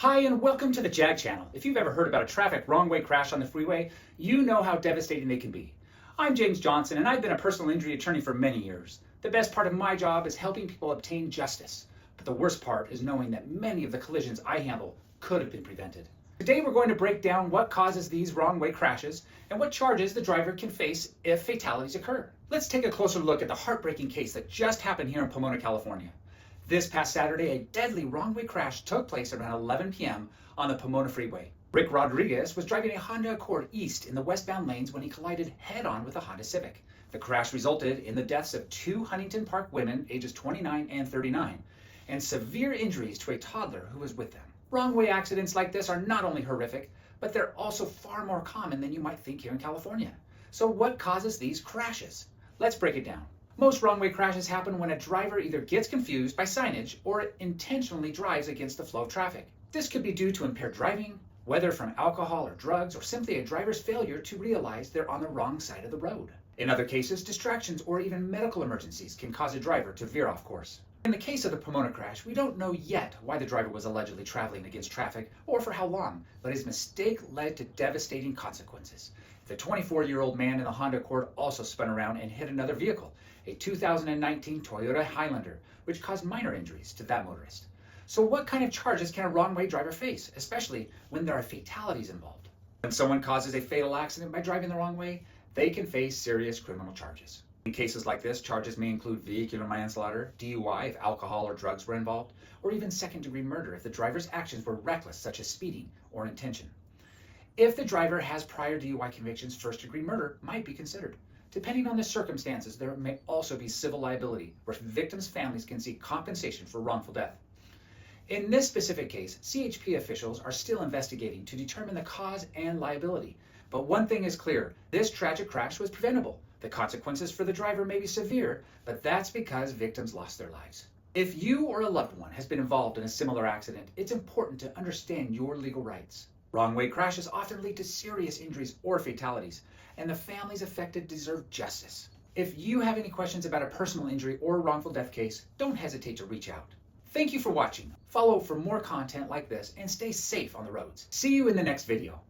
Hi, and welcome to the JAG channel. If you've ever heard about a traffic wrong-way crash on the freeway, you know how devastating they can be. I'm James Johnson, and I've been a personal injury attorney for many years. The best part of my job is helping people obtain justice, but the worst part is knowing that many of the collisions I handle could have been prevented. Today we're going to break down what causes these wrong-way crashes and what charges the driver can face if fatalities occur. Let's take a closer look at the heartbreaking case that just happened here in Pomona, California. This past Saturday, a deadly wrong-way crash took place around 11 p.m. on the Pomona Freeway. Rick Rodriguez was driving a Honda Accord east in the westbound lanes when he collided head-on with a Honda Civic. The crash resulted in the deaths of two Huntington Park women ages 29 and 39, and severe injuries to a toddler who was with them. Wrong-way accidents like this are not only horrific, but they're also far more common than you might think here in California. So what causes these crashes? Let's break it down. Most wrong-way crashes happen when a driver either gets confused by signage or intentionally drives against the flow of traffic. This could be due to impaired driving, whether from alcohol or drugs, or simply a driver's failure to realize they're on the wrong side of the road. In other cases, distractions or even medical emergencies can cause a driver to veer off course. In the case of the Pomona crash, we don't know yet why the driver was allegedly traveling against traffic or for how long, but his mistake led to devastating consequences. The 24-year-old man in the Honda Accord also spun around and hit another vehicle, a 2019 Toyota Highlander, which caused minor injuries to that motorist. So what kind of charges can a wrong-way driver face, especially when there are fatalities involved? When someone causes a fatal accident by driving the wrong way, they can face serious criminal charges. In cases like this, charges may include vehicular manslaughter, DUI if alcohol or drugs were involved, or even second-degree murder if the driver's actions were reckless, such as speeding or intention. If the driver has prior DUI convictions, first-degree murder might be considered. Depending on the circumstances, there may also be civil liability, where victims' families can seek compensation for wrongful death. In this specific case, CHP officials are still investigating to determine the cause and liability. But one thing is clear, this tragic crash was preventable. The consequences for the driver may be severe, but that's because victims lost their lives. If you or a loved one has been involved in a similar accident, it's important to understand your legal rights. Wrong-way crashes often lead to serious injuries or fatalities, and the families affected deserve justice. If you have any questions about a personal injury or wrongful death case, don't hesitate to reach out. Thank you for watching. Follow for more content like this and stay safe on the roads. See you in the next video.